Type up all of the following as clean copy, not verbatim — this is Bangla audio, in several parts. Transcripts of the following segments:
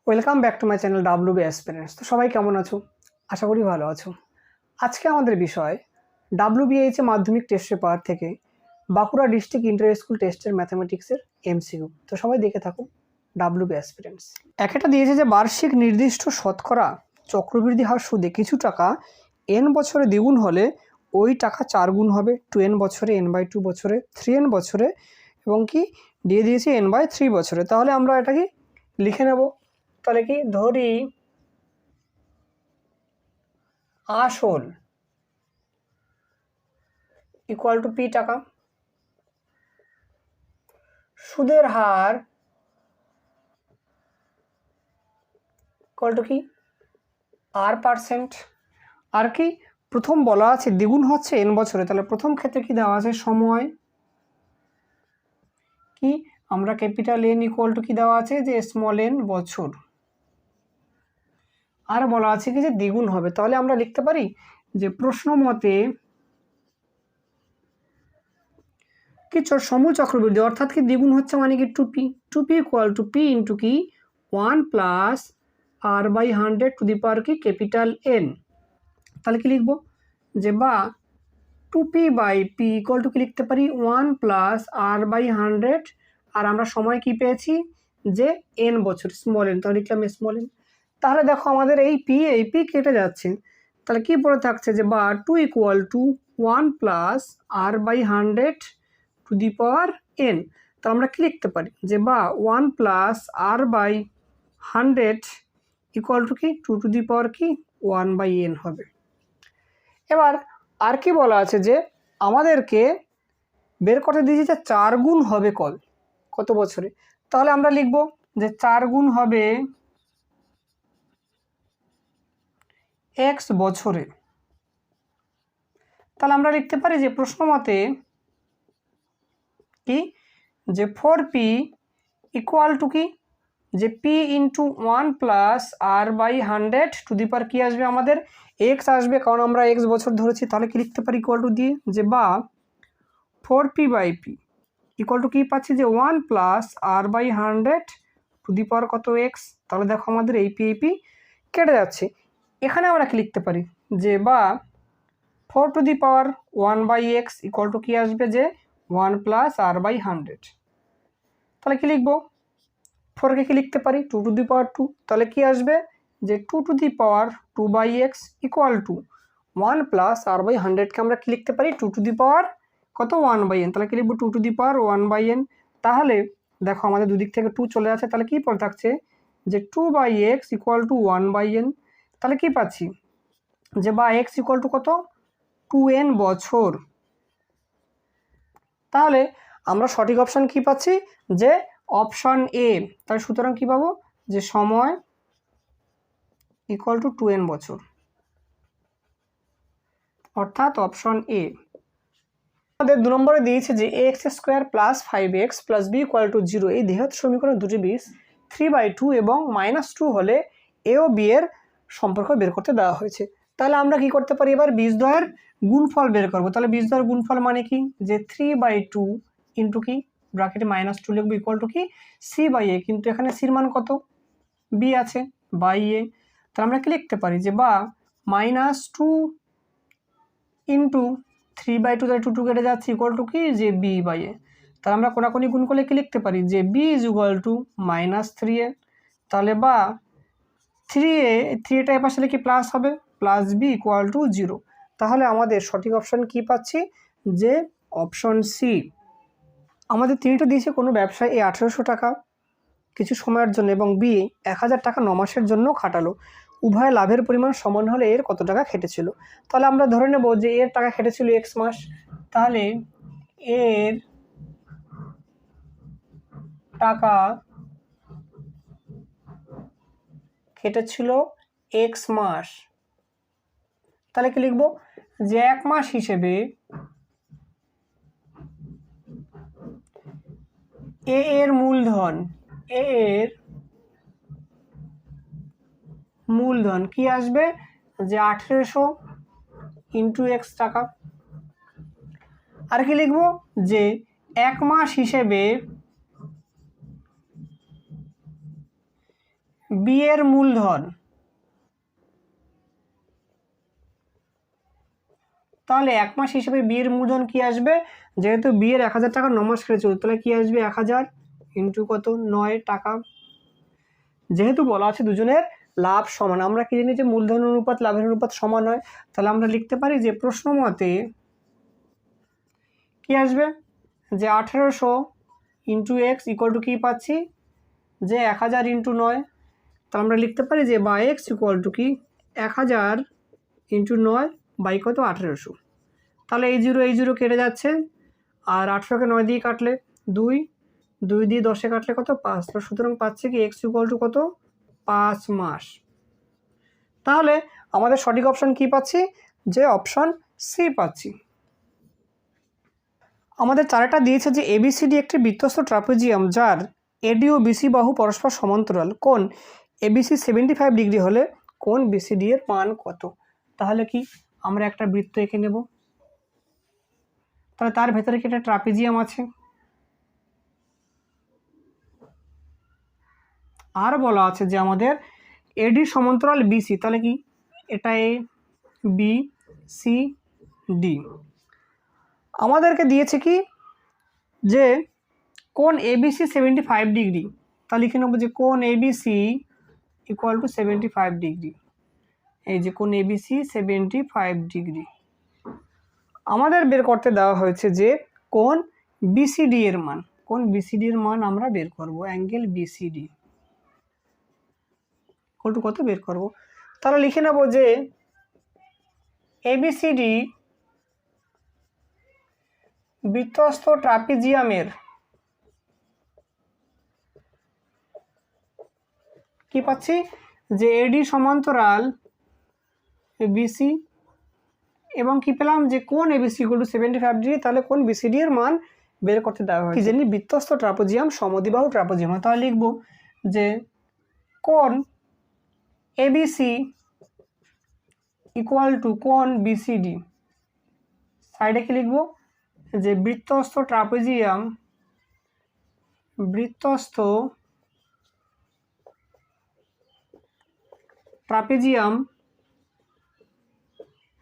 Welcome back to my channel WB aspirants. তো সবাই কেমন আছো? আশা করি ভালো আছো। আজকে আমাদের বিষয় ডাব্লিউবিএইচ মাধ্যমিক টেস্ট পেপার থেকে বাঁকুড়া ডিস্ট্রিক্ট ইন্টার স্কুল টেস্টের ম্যাথামেটিক্সের এমসিকিউ। তো সবাই দেখে থাকো ডাব্লিউবি অ্যাসপিরেন্টস। একটা দিয়েছে যে বার্ষিক নির্দিষ্ট শতকরা চক্রবৃদ্ধি হার সুদে কিছু টাকা n বছরে দ্বিগুণ হলে ওই টাকা 4 গুণ হবে 2n বছরে, n/2 বছরে, 3n বছরে এবং কি দিয়ে দিয়েছি n/3 বছরে। তাহলে আমরা এটাকে লিখে নেব। তাহলে কি ধরি আসল ইকুয়াল টু পি টাকা, সুদের হার ইকুয়াল টু কি r%। আর কি প্রথম বলা আছে দ্বিগুণ হচ্ছে n বছরে, তাহলে প্রথম ক্ষেত্রে কি দেওয়া আছে সময় কি আমরা ক্যাপিটাল N ইকুয়াল টু কি দেওয়া আছে যে স্মল n বছর, আর বলা আছে কি যে দ্বিগুণ হবে। তাহলে আমরা লিখতে পারি যে প্রশ্ন মতে কি সমূল চক্রবৃদ্ধি অর্থাৎ কি দ্বিগুণ হচ্ছে মানে কি 2p equal to p into কি 1 plus r/100 to the power কি ক্যাপিটাল N। তাহলে কি লিখবো যে বা 2p/p ইকুয়াল টু কি লিখতে পারি 1 প্লাস r/100, আর আমরা সময় কি পেয়েছি যে n বছর স্মল n, তাহলে লিখলাম স্মল n। তাহলে দেখো আমাদের এই p কেটে যাচ্ছে, তাহলে কি পড়ে থাকছে যে বা 2 equal to 1 plus r/100 to the power n। তাহলে আমরা কি লিখতে পারি যে বা 1 প্লাস r/100 ইকুয়াল টু কি 2 টু দি পাওয়ার কি 1/n হবে। এবার আর কি বলা আছে যে আমাদেরকে বের করতে দিয়েছে যে 4 গুণ হবে কত বছরে। তাহলে আমরা লিখব যে 4 গুণ হবে x বছরে। তাহলে আমরা লিখতে পারি যে প্রশ্ন মতে কি যে 4p ইকুয়াল টু কি যে p into 1 plus r/100 to the power কি আসবে আমাদের x আসবে, কারণ আমরা x বছর ধরেছি। তাহলে কি লিখতে পারি ইকুয়াল টু দিয়ে যে বা 4p/p ইকুয়াল টু কি পাচ্ছি যে 1 প্লাস r/100 টু দি পাওয়ার কত x। তাহলে দেখো আমাদের এই p কেটে যাচ্ছে। এখানে আমরা কি লিখতে পারি যে বা 4 two the power 1/x equal to কি আসবে যে 1 প্লাস r/100। তাহলে কি লিখবো 4কে কি লিখতে পারি 2 টু দি পাওয়ার 2, তাহলে কি আসবে যে 2 to the power 2/x equal to 1 plus r/100কে আমরা কি লিখতে পারি 2 টু দি পাওয়ার কত 1/n। তাহলে কি লিখবো 2 টু দি পাওয়ার 1/n। তাহলে দেখো আমাদের দুদিক থেকে 2 চলে আসে, তাহলে কি পড়ে থাকছে যে 2/x ইকুয়াল টু 1/n। তাহলে কি পাচ্ছি যে বা x ইকুয়াল টু কত 2n বছর। তাহলে আমরা সঠিক অপশান কি পাচ্ছি যে অপশান এ। তাহলে সুতরাং কি পাবো যে সময় ইকুয়াল টু 2n বছর, অর্থাৎ অপশন এ। আমাদের 2 নম্বরে দিয়েছে যে ax² plus 5x plus b equal to 0 এই দ্বিঘাত সমীকরণের দুটি বীজ 3/2 এবং -2 হলে a ও b এর সম্পর্ক বের করতে দেওয়া হয়েছে। তাহলে আমরা কি করতে পারি এবার বীজদ্বয়ের গুণফল বের করব। তাহলে বীজদ্বয়ের গুণফল মানে কি যে 3/2 ইন্টু কি ব্র্যাকেটে -2 লিখবো ইকুয়াল টু কি c/a, কিন্তু এখানে c এর মান কত b আছে বাই a। তাহলে আমরা কি লিখতে পারি যে বা -2 ইন্টু 3/2, তাই 2 কেটে যাচ্ছে ইকুয়াল টু কি যে b/a। তাহলে আমরা কোনাকুনি গুণ করলে কি লিখতে পারি যে b is equal to -3a। তাহলে বা 3a পাশে কি প্লাস হবে প্লাস b ইকুয়াল টু 0। তাহলে আমাদের সঠিক অপশন কি পাচ্ছি যে অপশন সি। আমাদের 3টা দিয়েছে কোনো ব্যবসায় এ 1800 টাকা কিছু সময়ের জন্য এবং বি 1000 টাকা 9 মাসের জন্য খাটালো। উভয় লাভের পরিমাণ সমান হলে এর কত টাকা খেটেছিল। তাহলে আমরা ধরে নেব যে এর টাকা খেটেছিল x মাস, তাহলে এর টাকা খেটেছিল x মাস। তাহলে কি লিখব যে 1 মাস হিসেবে এ এর মূলধন কি আসবে যে 1800 ইন্টু x টাকা। আর কি লিখব যে 1 মাস হিসেবে বি এর মূলধন, তাহলে 1 মাস হিসেবে বি এর মূলধন কি আসবে, যেহেতু বি এর 1000 টাকা 9 মাস কেটে চলছে, তাহলে কি আসবে 1000 ইন্টু কত 9 টাকা। যেহেতু বলা আছে দুজনের লাভ সমান, আমরা কি জানি যে মূলধন অনুপাত লাভের অনুপাত সমান হয়, তাহলে আমরা লিখতে পারি যে প্রশ্ন মতে কি আসবে, যে 1800 ইন্টু এক্স ইকুয়াল টু কি পাচ্ছি, যে 1000 ইন্টু 9, তাহলে আমরা লিখতে পারি যে বা এক্স ইকুয়াল টু কি 1000 ইন্টু 9 বাই কত 1800। তাহলে এই জিরো কেটে যাচ্ছে, আর 18কে 9 দিয়ে কাটলে 2, 2 দিয়ে 10-এ কাটলে কত 5, তো সুতরাং পাচ্ছে কি এক্স ইকুয়াল টু কত 5 মাস। তাহলে আমাদের সঠিক অপশান কি পাচ্ছি, যে অপশান সি পাচ্ছি। আমাদের চারটা দিয়েছে যে এবিসিডি একটি বৃত্তস্থ ট্রাপিজিয়াম যার এডি ও বিসি বাহু পরস্পর সমান্তরাল, কোণ এবিসি 75 ডিগ্রি হলে কোণ বিসিডি এর মান কত। তাহলে কি আমরা একটা বৃত্ত এঁকে নেব, তাহলে তার ভেতরে কি একটা ট্রাপিজিয়াম আছে, আর বলা আছে যে আমাদের এডি সমান্তরাল বিসি, তাহলে কি এটা এ বি সি ডি। আমাদেরকে দিয়েছে কি যে কোণ এবিসি 75 ডিগ্রি, তাহলে লিখে নেব যে কোণ এবিসি ইকুয়াল টু 75 ডিগ্রি। এই যে কোণ এবিসি 75 ডিগ্রি। আমাদের বের করতে দেওয়া হয়েছে যে কোণ বিসিডি এর মান, কোণ বিসিডি এর মান আমরা বের করব, অ্যাঙ্গেল বিসিডি ইকুয়াল টু কত বের করব। তাহলে লিখে নেব যে এবিসিডি বৃত্তস্থ ট্রাপিজিয়ামের কি পাচ্ছি, যে এডি সমান্তরাল বিসি, এবং কি পেলাম যে কোণ এবিসি ইকুয়াল টু 75 ডিগ্রি, তাহলে কোণ বিসিডি এর মান বের করতে দেওয়া হয়। কি জানি বৃত্তস্থ ট্রাপিজিয়াম সমদ্বিবাহু ট্রাপিজিয়াম, তাহলে লিখব যে কোণ এবিসি ইকুয়াল টু কোণ বিসিডি, সাইডে কি লিখব যে বৃত্তস্থ ট্রাপিজিয়াম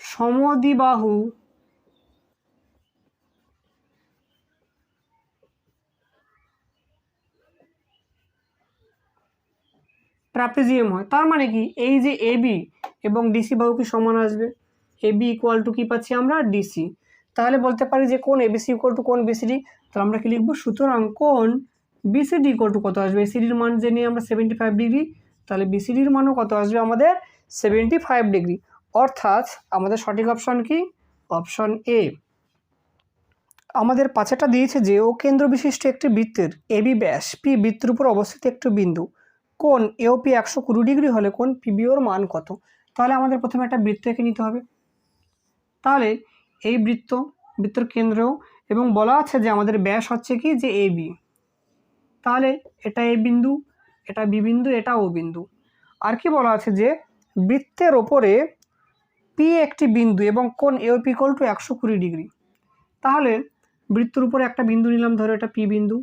সমদ্বিবাহু ট্রাপিজিয়াম হয়। তার মানে কি এই যে এবি এবং ডিসি বাহু কি সমান আসবে, এবি ইকুয়াল টু কি পাচ্ছি আমরা ডিসি, তাহলে বলতে পারি যে কোণ এবিসি ইকুয়াল টু কোণ বিসিডি। তাহলে আমরা কি লিখবো, সুতরাং কোণ বিসিডি ইকুয়াল টু কত আসবে, এসিডির মান জেনে আমরা 75 ডিগ্রি, তাহলে বিসিডির মানও কত আসবে আমাদের 75 ডিগ্রি। অর্থাৎ আমাদের সঠিক অপশন কি, অপশন এ। আমাদের পাঁচটা দিয়েছে যে ও কেন্দ্র বিশিষ্ট একটি বৃত্তের এবি ব্যাস পি বৃত্তের উপর অবস্থিত একটি বিন্দু, কোণ এওপি 120 ডিগ্রি হলে কোণ পিবিওর মান কত। তাহলে আমাদের প্রথমে একটা বৃত্ত এঁকে নিতে হবে। তাহলে এই বৃত্তর কেন্দ্র, এবং বলা আছে যে আমাদের ব্যাস হচ্ছে কি যে এ বি, তাহলে এটা এ বিন্দু, এটা বি বিন্দু, এটা ও বিন্দু। আর কি বলা আছে যে বৃত্তের ওপরে পি একটি বিন্দু এবং কোণ এওপি ইকুয়াল টু 120 ডিগ্রি। তাহলে বৃত্তের উপরে একটা বিন্দু নিলাম, ধরো এটা পি বিন্দু,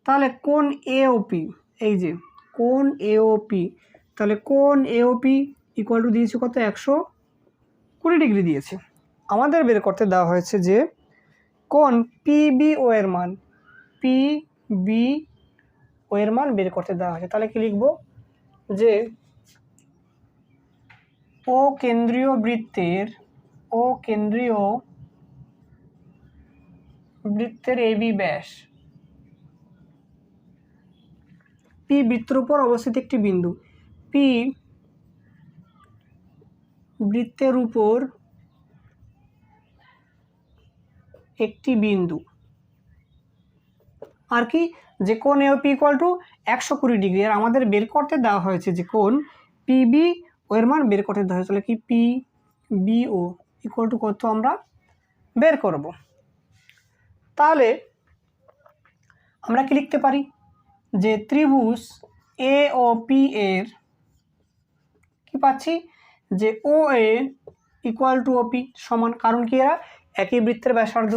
তাহলে কোণ এওপি, এই যে কোণ এওপি, তাহলে কোণ এওপি ইকুয়াল টু দিয়েছে কত 120 ডিগ্রি দিয়েছে। আমাদের বের করতে দেওয়া হয়েছে যে কোণ পিবিও এর মান, পিবিও এর মান বের করতে দেওয়া হয়েছে। তাহলে কি লিখব যে ও কেন্দ্রীয় বৃত্তের এবি ব্যাস, পি বৃত্তের উপর অবস্থিত একটি বিন্দু, পি বৃত্তের উপর একটি বিন্দু, আর কি যে কোণ এওপি ইকুয়াল টু 120 ডিগ্রি। আর আমাদের বের করতে দেওয়া হয়েছে যে কোণ পিবি ও এর মান বের করতে দেওয়া হয়েছে, তাহলে কি পিবিও ইকুয়াল টু কত আমরা বের করব। তাহলে আমরা কি লিখতে পারি যে ত্রিভুজ এ ও পি এর কি পাচ্ছি যে ও এ ইকুয়াল টু ওপি সমান, কারণ কি এরা একই বৃত্তের ব্যাসার্ধ,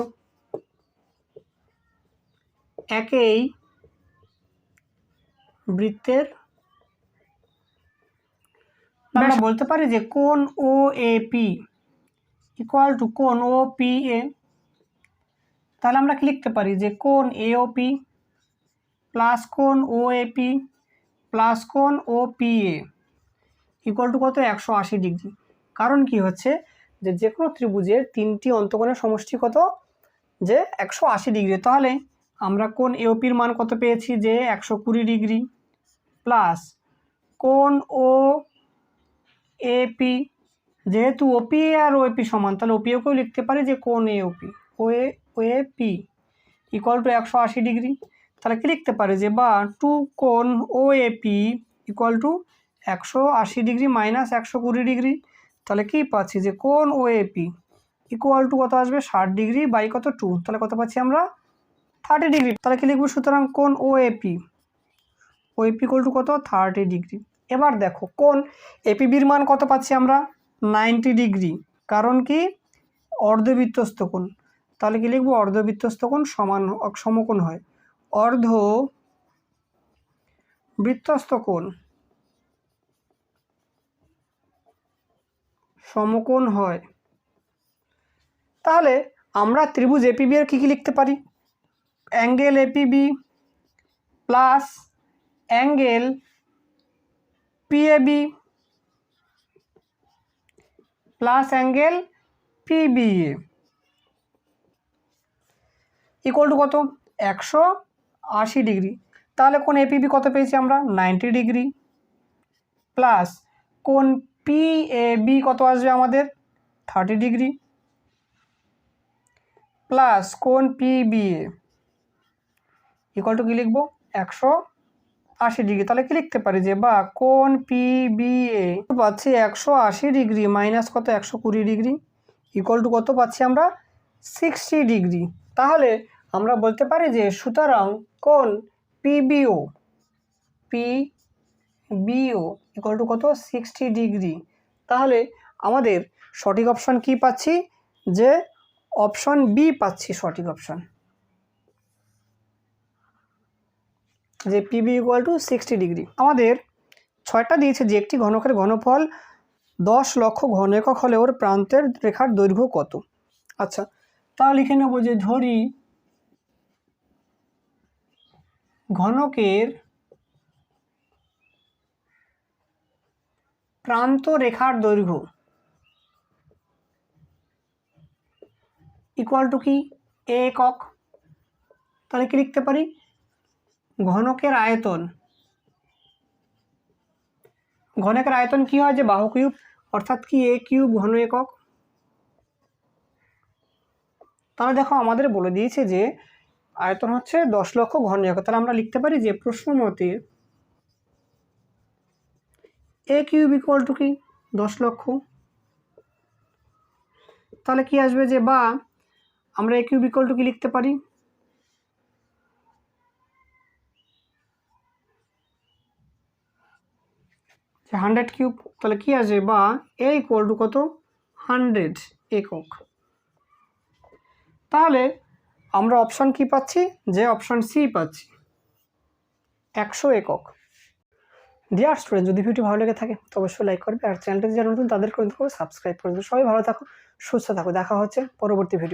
একই বৃত্তের আমরা বলতে পারি যে কোণ ও এ পি ইকুয়াল টু কোণ ও পি এ। তাহলে আমরা কি লিখতে পারি যে কোণ এ ও পি প্লাস কোণ ও এ পি প্লাস কোণ O P A equal to কত 180 ডিগ্রি। কারণ কি হচ্ছে যে কোনো ত্রিভুজের তিনটি অন্তকোণের সমষ্টি কত যে 180 ডিগ্রি। তাহলে আমরা কোণ এওপির মান কত পেয়েছি যে 120 ডিগ্রি প্লাস কোণ ও এপি, যেহেতু ওপি আর ওএপি সমান তাহলে ওপিওকেও লিখতে পারি যে কোণ AOP OAP equal to 180 degree. তাহলে কি লিখতে পারি যে বা টু কোণ OAP equal to 180 degree minus 120 degree. তাহলে কি পাচ্ছি যে কোণ ওএপি ইকুয়াল টু কত আসবে 60 ডিগ্রি বাই কত 2, তাহলে কত পাচ্ছি আমরা 30 ডিগ্রি। তাহলে কি লিখবো সুতরাং কোণ ওএপি ইকুয়াল টু কত 30 ডিগ্রি। এবার দেখো কোণ এপিবির মান কত পাচ্ছি আমরা 90 ডিগ্রি, কারণ কি অর্ধবৃত্তস্থ কোণ। তাহলে কি লিখবো অর্ধবৃত্তস্থ কোণ সমকোণ হয়, অর্ধ বৃত্তস্থ কোণ সমকোণ হয়। তাহলে আমরা ত্রিভুজ এপিবি এর কী লিখতে পারি angle APB plus angle PAB plus angle PBA equal to কত 180 ডিগ্রি। তাহলে কোণ এপিবি কত পেয়েছি আমরা 90 ডিগ্রি প্লাস কোণ পিএবি কত আসবে আমাদের 30 ডিগ্রি প্লাস কোণ পিবিএ ইকুয়াল টু কী লিখবো 180 ডিগ্রি। তাহলে কি লিখতে পারি যে বা কোণ পিবিএ পাচ্ছি 180 ডিগ্রি মাইনাস কত 120 ডিগ্রি ইকুয়াল টু কত পাচ্ছি আমরা 60 ডিগ্রি। তাহলে আমরা বলতে পারি যে সুতরাং কোণ পিবিও ইকুয়াল টু কত 60 ডিগ্রি। তাহলে আমাদের সঠিক অপশন কি পাচ্ছি যে অপশন বি পাচ্ছি সঠিক অপশন, যে পিবি ইকুয়াল টু 60 ডিগ্রি। আমাদের 6টা দিয়েছে যে একটি ঘনকের ঘনফল 10 লক্ষ ঘন একক হলে ওর প্রান্তের রেখার দৈর্ঘ্য কত। আচ্ছা তাহলে লিখে নেব যে ধরি ঘনকের প্রান্ত রেখার দৈর্ঘ্য ইকুয়াল টু কি একক। তাহলে কি লিখতে পারি ঘনকের আয়তন কি হয় যে বাহু কিউব অর্থাৎ কি এ কিউব ঘন একক। তাহলে দেখো আমাদের বলে দিয়েছে যে আয়তন হচ্ছে 10 লক্ষ ঘন একক। তাহলে আমরা লিখতে পারি যে প্রশ্ন মতে এ কিউব ইকুয়াল টু কি 10 লক্ষ। তাহলে কি আসবে যে বা আমরা এ কিউব ইকুয়াল টু কি লিখতে পারি 100 কিউব। তাহলে কি আসবে বা এ ইকুয়াল টু কত 100 একক। তাহলে আমরা অপশন কি পাচ্ছি যে অপশন সি পাচ্ছি 100 একক। ডিয়ার স্টুডেন্ট, যদি ভিডিওটি ভালো লেগে থাকে তো অবশ্যই লাইক করবে, আর চ্যানেলটি যারা নতুন তাদের করে সাবস্ক্রাইব করবে। সবাই ভালো থাকো, সুস্থ থাকো, দেখা হচ্ছে পরবর্তী ভিডিও।